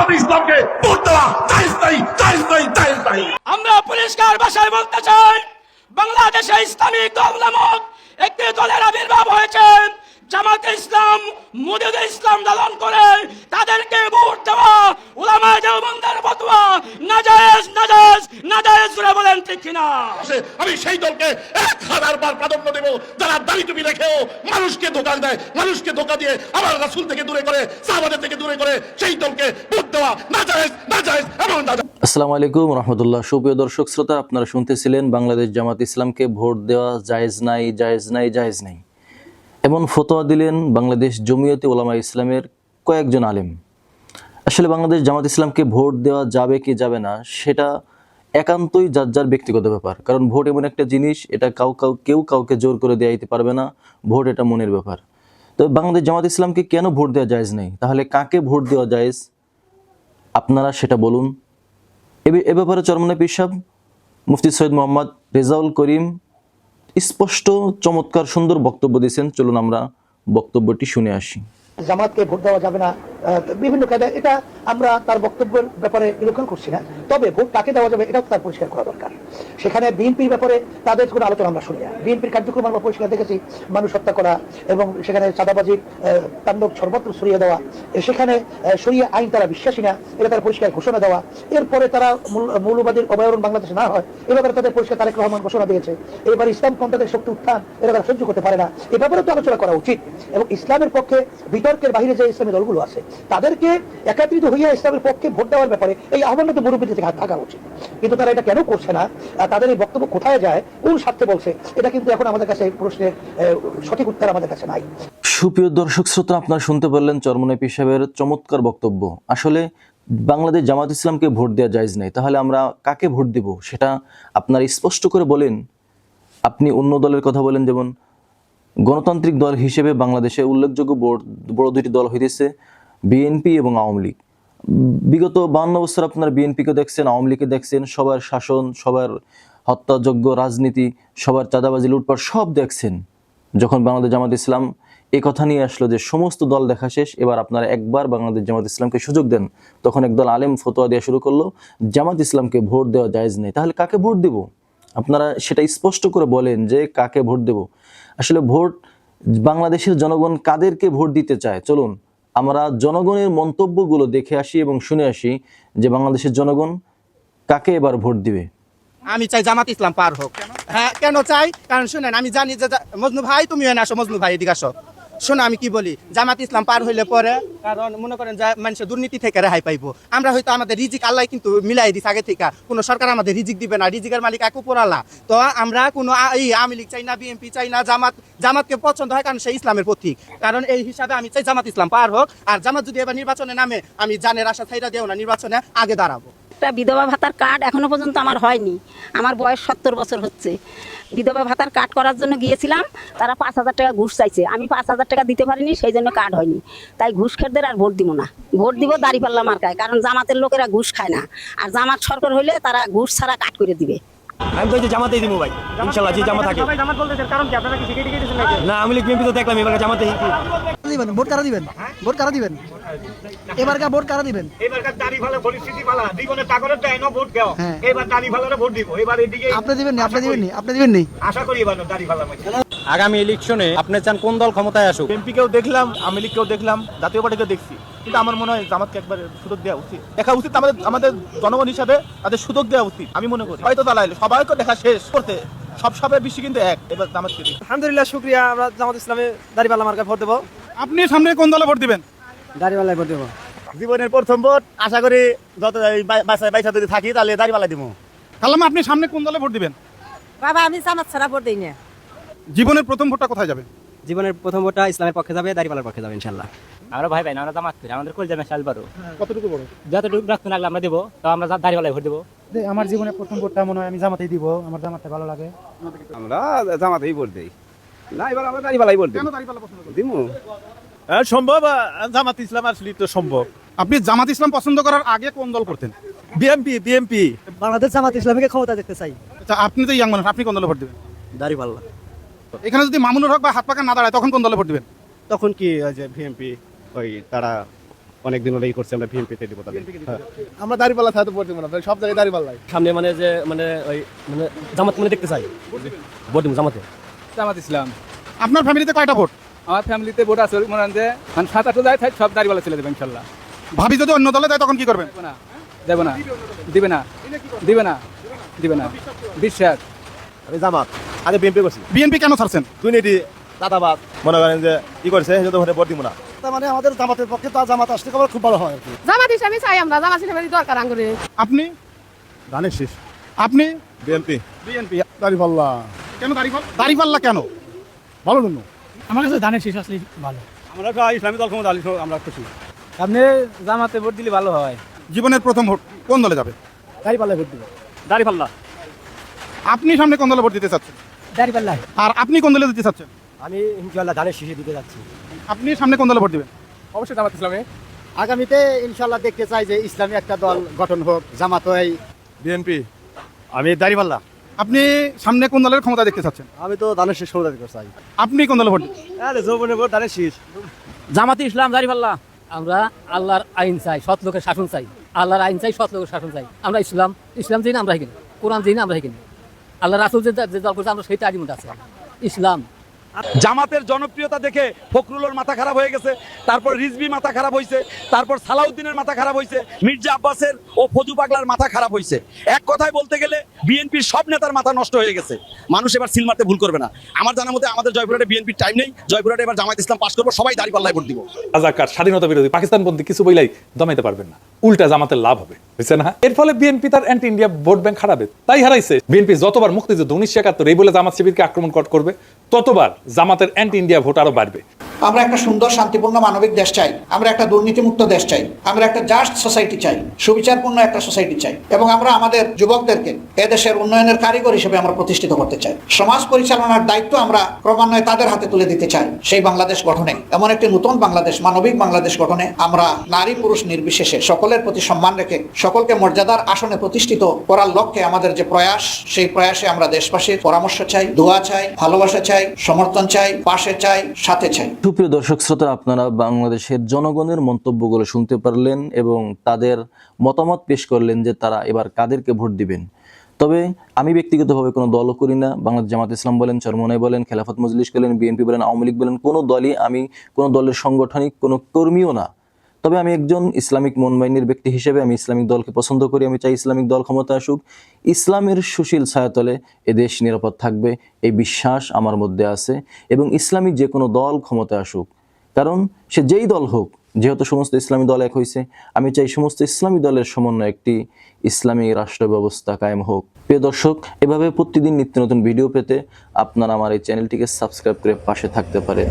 জামাতে ইসলামকে ভোট দেওয়া জায়েজ নাই, জায়েজ নাই, জায়েজ নাই। আমরা পরিষ্কার ভাষায় বলতে চাই, বাংলাদেশে ইসলামিক দল নামক একটি দলের আবির্ভাব হয়েছে। জামাতে ইসলাম মুজিব ইসলাম লালন করে তাদেরকে ভোট দেওয়া উলামায়ে দেওবন্দের ফতোয়া নাজায়েজ, নাজায়েজ, নাজায়েজ জুড়ে বলেন ঠিক কিনা? আমি সেই দলকে 1000 বার প্রাধান্য দেব যারা দাড়ি টুপি রেখেও মানুষকে ধোঁকা দেয়, মানুষকে ধোঁকা দিয়ে আমার রাসূল থেকে দূরে করে, সাহাবাদের থেকে দূরে করে সেই দলকে ভোট দেওয়া নাজায়েজ, নাজায়েজ এবং নাজায়েজ। আসসালামু আলাইকুম রহমতুল্লাহ। সুপ্রিয় দর্শক শ্রোতা, আপনারা শুনতেছিলেন বাংলাদেশ জামাত ইসলামকে ভোট দেওয়া জায়েজ নাই, জায়েজ নাই, জায়েজ নাই, এমন ফতোয়া দিলেন বাংলাদেশ জমিয়তে উলামা ইসলামের কয়েকজন আলেম। আসলে বাংলাদেশ জামাত ইসলামকে ভোট দেওয়া যাবে কি যাবে না সেটা একান্তই যার যার ব্যক্তিগত ব্যাপার। কারণ ভোট এমন একটা জিনিস, এটা কেউ কাউকে জোর করে দেওয়া দিতে পারবে না। ভোট এটা মনের ব্যাপার। তবে বাংলাদেশ জামাত ইসলামকে কেন ভোট দেওয়া জায়েজ নেই, তাহলে কাকে ভোট দেওয়া জায়েজ আপনারা সেটা বলুন। এ ব্যাপারে চরমনাই পীর সাহেব মুফতি সৈয়দ মোহাম্মদ রেজাউল করিম স্পষ্ট চমৎকার সুন্দর বক্তব্য দিয়েছেন। চলুন আমরা বক্তব্যটি শুনে আসি। জামাতকে ভোট দেওয়া যাবে না বিভিন্ন কায়দায়, এটা আমরা তার বক্তব্যের ব্যাপারে নিরীক্ষণ করছি না। তবে ভোট কাকে দেওয়া যাবে এটাও তার পরিষ্কার করা দরকার। সেখানে বিএনপির ব্যাপারে তাদের কোনো আলোচনা আমরা শুনি না। বিএনপির কার্যক্রম আমরা পরিষ্কার দেখেছি, মানুষ হত্যা করা এবং সেখানে চাঁদাবাজির তাণ্ডব সর্বত্র ছড়িয়ে দেওয়া, সেখানে শরিয়া আইন তারা বিশ্বাসী না, এটা তারা পরিষ্কার ঘোষণা দেওয়া। এরপরে তারা মৌলবাদীর অভয়ারণ্য বাংলাদেশে না হয় এ ব্যাপারে তাদের পরিষ্কার তারেক রহমান ঘোষণা দিয়েছে। এবার ইসলাম পন্থাদের শক্তি উত্থান এটা তারা সহ্য করতে পারে না, এ ব্যাপারে তো আলোচনা করা উচিত। এবং ইসলামের পক্ষে বিতর্কের বাইরে যে ইসলামী দলগুলো আছে তাদেরকে একত্রিত হইয়া ইসলামের পক্ষে ভোট দেওয়ার ব্যাপারে এই আহ্বানটা তো মুরব্বীদের থেকে থাকা উচিত। কিন্তু তারা এটা কেন করছে না, তাদের এই বক্তব্য কোথায় যায়, কোন স্বার্থে বলছে, এটা কিন্তু এখন আমাদের কাছে এই প্রশ্নের সঠিক উত্তর আমাদের কাছে নাই। সুপ্রিয় দর্শক শ্রোতা, আপনারা শুনতে পারলেন চরমনাই পীর সাহেবের চমৎকার বক্তব্য। আসলে বাংলাদেশ জামাত ইসলামকে ভোট দেওয়া জায়েজ নেই, তাহলে আমরা কাকে ভোট দিব সেটা আপনারা স্পষ্ট করে বলেন। আপনি অন্য দলের কথা বলেন, যেমন গণতান্ত্রিক দল হিসেবে বাংলাদেশে উল্লেখযোগ্য বড় দুটি দল হইতেছে বিএনপি এবং আওয়ামী লীগ। বিগত 52 বছর আপনারা বিএনপিকে দেখছেন, আওয়ামী লীগকে দেখছেন, সবার শাসন, সবার হত্যাযজ্ঞ রাজনীতি, সবার চাঁদাবাজি লুটপাট সব দেখছেন। যখন বাংলাদেশ জামাত ইসলাম এই কথা নিয়ে আসলো যে সমস্ত দল দেখা শেষ, এবার আপনারা একবার বাংলাদেশ জামাত ইসলামকে সুযোগ দেন, তখন একদল আলেম ফতোয়া দেওয়া শুরু করলো জামাত ইসলামকে ভোট দেওয়া জায়েজ নেই। তাহলে কাকে ভোট দেব? আপনারা সেটা স্পষ্ট করে বলেন যে কাকে ভোট দেব। আসলে ভোট বাংলাদেশের জনগণ কাদেরকে ভোট দিতে চায়, চলুন আমরা জনগণের মন্তব্যগুলো দেখে আসি এবং শুনে আসি যে বাংলাদেশের জনগণ কাকে এবার ভোট দিবে। আমি চাই জামাত ইসলাম পার হোক। হ্যাঁ, কেন চাই? কারণ শুনেন, আমি জানি যে মজনু ভাই, তুমি আসো, মজনু ভাই এদিকে আসো। শোনো আমি কি বলি, জামাত ইসলাম পার হইলে পরে, কারণ মনে করেন যে মানুষের দুর্নীতি থেকে রেহাই পাইবো। আমরা হয়তো আমাদের রিজিক আল্লাহ কিন্তু মিলাই দিচ্ছে আগে থেকে, কোনো সরকার আমাদের রিজিক দিবে না, রিজিকের মালিক এক উপর আল্লাহ। তো আমরা কোনো আওয়ামী লীগ চাই না, বিএনপি চাই না, জামাতকে পছন্দ হয় কারণ সেই ইসলামের প্রতীক। কারণ এই হিসাবে আমি চাই জামাত ইসলাম পার হোক। আর জামাত যদি এবার নির্বাচনে নামে, আমি জানের আশা ছাইরা দেও না, নির্বাচনে আগে দাঁড়াবো। বিধবা ভাতার কার্ড এখনো পর্যন্ত আমার হয়নি। আমার বয়স 70 বছর হচ্ছে। বিধবা ভাতার কার্ড করার জন্য গিয়েছিলাম, তারা 5000 টাকা ঘুষ চাইছে, আমি 5000 টাকা দিতে পারিনি, সেই জন্য কার্ড হয়নি। তাই ঘুষ খেরদের আর ভোট দিব না, ভোট দিব দাঁড়িপাল্লা মার্কায়। কারণ জামাতের লোকেরা ঘুষ খায় না, আর জামাত সরকার হইলে তারা ঘুষ ছাড়া কাট করে দিবে। আমি তো জামাতেই দিব ভাই, ইনশাআল্লাহ। যে জামাত থাকে জামাত বলতেছেন, কারণ কি আপনারা কি শিখে দিয়েছেন নাকি? না, আমি লিগ বিএনপি তো দেখলাম, এবার জামাতে দিবেন। ভোট কারা দিবেন? ভোট কারা দিবেন? এবারকার ভোট কারা দিবেন? এবারকার দাড়ি ভালো পরিস্থিতি ভালো জীবনে তাগরে দেয় না ভোট দাও। এবার দাড়ি ভালোরে ভোট দিব। এবার এদিকে আপনি দিবেন না? আপনি দিবেন না? আপনি দিবেন না? আশা করি এবার দাড়ি ভালো হবে। আগামী ইলেকশনে আপনি চান কোন দল ক্ষমতায় আসুক? এমপিকেও দেখলাম, আওয়ামী লীগকেও দেখলাম, জাতীয় পার্টিকেও দেখছি, কিন্তু আমার মনে হয় জামাতকে একবার সুযোগ দেওয়া উচিত, দেখা উচিত। আমাদের জনগণ হিসাবে তাদের সুযোগ দেওয়া উচিত আমি মনে করি। হয়তো দালাইলে সবাইকে দেখা শেষ করতে সবের বেশি কিন্তু এক। এবার জামাতকে দিই। আলহামদুলিল্লাহ, শুকরিয়া। আমরা জামাত ইসলামে দাঁড়িপাল্লা মার্কায় ভোট দেবো। আপনি সামনে কোন দলে ভোট দিবেন? দাঁড়িপাল্লায় ভোট দেবো। জীবনের প্রথম ভোট, আশা করি যত বাইসা যদি থাকি তাহলে দাঁড়িপাল্লা দিব। তাহলে আপনি সামনে কোন দলে ভোট দিবেন? বাবা, আমি জামাত ছাড়া ভোট দিই না। জীবনের প্রথম ভোটটা কোথায় যাবে? জীবনের প্রথম ভোটটা ইসলামের পক্ষে যাবে, দাঁড়িপাল্লার পক্ষে যাবে ইনশাআল্লাহ। আমরা ভাই আমরা জামাত করি, আমাদের কল যাবে শালবারও। কতটুকু বড়? যতটুকু রাখতে লাগলে আমরা দেবো, তো আমরা দাঁড়িপাল্লায় ভোট দেবো। আমার জীবনের প্রথম ভোটটা মনে হয় আমি জামাতেই দিব। আমার জামাতটা ভালো লাগে। আমরা জামাতেই ভোট দেই না, এবার আমরা দাঁড়িপাল্লাই ভোট দেব। কেন দাঁড়িপাল্লা পছন্দ করেন? দিমু সম্ভব জামাত ইসলাম আসলে তো সম্ভব। আপনি জামাত ইসলাম পছন্দ করার আগে কোন দল করতেন? বিএমপি। বাংলাদেশ জামাত ইসলামীকে ক্ষমতা দেখতে চাই। আচ্ছা, আপনি তো ইয়াং মানুষ, আপনি কোন দলে ভোট দিবেন? দাঁড়িপাল্লা। এখানে যদি মামুনুর হক বা হাত পাকা না দাঁড়ায় তখন কোন দলে ভোট দিবেন? তখন কি যে বিএমপি ওই তারা অনেকদিন হলেই করছে, আমরা বিএনপিতে দিব তাদের। আমরা দাঁড়িপাল্লা ছাড়া তো ভোট দিব না, সব জায়গায় দাঁড়িপাল্লাই সামনে মানে যে মানে ওই মানে জামাত মানে দেখতে চাই, ভোট দিব জামাতে। জামাত ইসলাম। আপনার ফ্যামিলিতে কয়টা ভোট? আমার ফ্যামিলিতে ভোট আছে মনে হয় যে মানে 7-8 যায় সব দাঁড়িপাল্লা ছেলে দেবে ইনশাল্লাহ। ভাবি যদি অন্য দলে দেয় তখন কি করবেন? দেবো না, দিবে না, দিবে না, দিবে না, বিশ্বাস। আমি জামাত, আগে বিএনপি করছি। বিএনপি কেন ছাড়ছেন? দুর্নীতি, দাদাবাদ, মনে করেন যে কি করছে সেটা ভোটে ভোট দিব না। তার মানে আমাদের জামাতের পক্ষে তো জামাত আসতে খুব ভালো হয় আর কি। জামাত হিসাবে চাই আমরা, জামাত হিসাবে দরকার আঙ্গুরে। আপনি? ধানের শীষ। আপনি? বিএনপি। বিএনপি। দাঁড়িপাল্লা কেন? দাঁড়িপাল্লা কেন? ভালো জন্য। আমার কাছে ধানের শীষ আসলে ভালো। আমরা ইসলামী দল ক্ষমতা আলি আমরা খুশি। আপনি জামাতে ভোট দিলে ভালো হয়। জীবনের প্রথম ভোট কোন দলে যাবে? দাঁড়িপাল্লা ভোট দিব। দাঁড়িপাল্লা। আপনি সামনে কোন দলে ভোট দিতে চাচ্ছেন? দাঁড়িপাল্লা। আর আপনি কোন দলে দিতে চাচ্ছেন? আমি ইনশাআল্লাহ ধানের শীষে দিতে যাচ্ছি। আপনি সামনে কোন দলে ভোট দিবেন? অবশ্যই জামাত ইসলামে। আগামীতে ইনশাআল্লাহ দেখতে চাই যে ইসলামী একটা দল গঠন হোক, জামাত হয়। বিএনপি। আমি দাঁড়িপাল্লা। আপনি সামনে কোন দলের ক্ষমতা দেখতে চাচ্ছেন? আমি তো ধানের শীষ ক্ষমতা দিতে চাই। আপনি কোন দলে ভোট দিবেন? যৌবনের ভোট ধানের শীষ। জামাতে ইসলাম দাঁড়িপাল্লা। আমরা আল্লাহর আইন চাই, সৎ লোকের শাসন চাই। আল্লাহর আইন চাই, সৎ লোকের শাসন চাই। আমরা ইসলাম চাই না, আমরা হিকিনি কোরআন চাই না, আমরা হিকিনি আল্লাহ রাসূল যে দল করছে আমরা সেইটা আজীবন আছে ইসলাম। জামাতের জনপ্রিয়তা দেখে ফখরুলের মাথা খারাপ হয়ে গেছে, তারপর রিজভী মাথা খারাপ হয়েছে, তারপর সালাউদ্দিনের মাথা খারাপ হয়েছে, মির্জা আব্বাসের ও ফজু পাগলার মাথা খারাপ হয়েছে। এক কথায় বলতে গেলে বিএনপির সব নেতার মাথা নষ্ট হয়ে গেছে। মানুষ এবার সিল মারতে ভুল করবে না। আমার জানার মতে আমাদের জয়পুরহাটে বিএনপির টাইম নেই। জয়পুরহাটে এবার জামায়াত ইসলাম পাস করবো, সবাই দাঁড়িপাল্লায় ভোট দিব। রাজাকার, স্বাধীনতা বিরোধী, পাকিস্তানপন্থী কিছু বইলাই দমাইতে পারবেন না, উল্টা জামাতের লাভ হবে, বুঝছে না? এর ফলে বিএনপি তার অ্যান্টি ইন্ডিয়া ভোট ব্যাংক হারাবে, তাই হারাইছে। বিএনপি যতবার মুক্তিযুদ্ধ 1971 এই বলে জামাত শিবিরকে আক্রমণ করবে, ততবার জামাতের অ্যান্টি ইন্ডিয়া ভোট আরো বাড়বে। আমরা একটা সুন্দর শান্তিপূর্ণ মানবিক দেশ চাই, আমরা একটা দুর্নীতিমুক্ত দেশ চাই, আমরা একটা জাস্ট সোসাইটি চাই, সুবিচারপূর্ণ একটা সোসাইটি চাই, এবং আমরা আমাদের যুবকদেরকে এদেশের উন্নয়নের কারিগর হিসেবে আমরা প্রতিষ্ঠিত করতে চাই। সমাজ পরিচালনার দায়িত্ব আমরা ক্রমান্বয়ে তাদের হাতে তুলে দিতে চাই। সেই বাংলাদেশ গঠনে, এমন একটি নতুন বাংলাদেশ, মানবিক বাংলাদেশ গঠনে আমরা নারী পুরুষ নির্বিশেষে সকলের প্রতি সম্মান রেখে সকলকে মর্যাদার আসনে প্রতিষ্ঠিত করার লক্ষ্যে আমাদের যে প্রয়াস, সেই প্রয়াসে আমরা দেশবাসীর পরামর্শ চাই, দোয়া চাই, ভালোবাসা চাই, সমর্থন চাই, পাশে চাই, সাথে চাই। সুপ্রিয় দর্শক শ্রোতা, আপনারা বাংলাদেশের জনগণের মন্তব্যগুলো শুনতে পারলেন এবং তাদের মতামত পেশ করলেন যে তারা এবার কাদেরকে ভোট দিবেন। তবে আমি ব্যক্তিগতভাবে কোনো দলও করি না। বাংলাদেশ জামাত ইসলাম বলেন, চরমোনাই বলেন, খেলাফত মজলিস বলেন, বিএনপি বলেন, আওয়ামী লীগ বলেন, কোনো দলই আমি কোনো দলের সাংগঠনিক কোনো কর্মীও না। তবে আমি একজন ইসলামিক মন মাইন্ডের ব্যক্তি হিসেবে আমি ইসলামিক দলকে পছন্দ করি। আমি চাই ইসলামিক দল ক্ষমতা আসুক, ইসলামের সুশীল ছায়াতলে এদেশ নিরাপদ থাকবে, এই বিশ্বাস আমার মধ্যে আছে। এবং ইসলামিক যে কোনো দল ক্ষমতা আসুক, কারণ সে যেই দল হোক, যেহেতু সমস্ত ইসলামী দল এক হয়েছে, আমি চাই সমস্ত ইসলামী দলের সমন্বয়ে একটি ইসলামী রাষ্ট্র ব্যবস্থা কায়েম হোক। প্রিয় দর্শক, এভাবে প্রতিদিন নিত্য নতুন ভিডিও পেতে আপনারা আমার এই চ্যানেলটিকে সাবস্ক্রাইব করে পাশে থাকতে পারেন।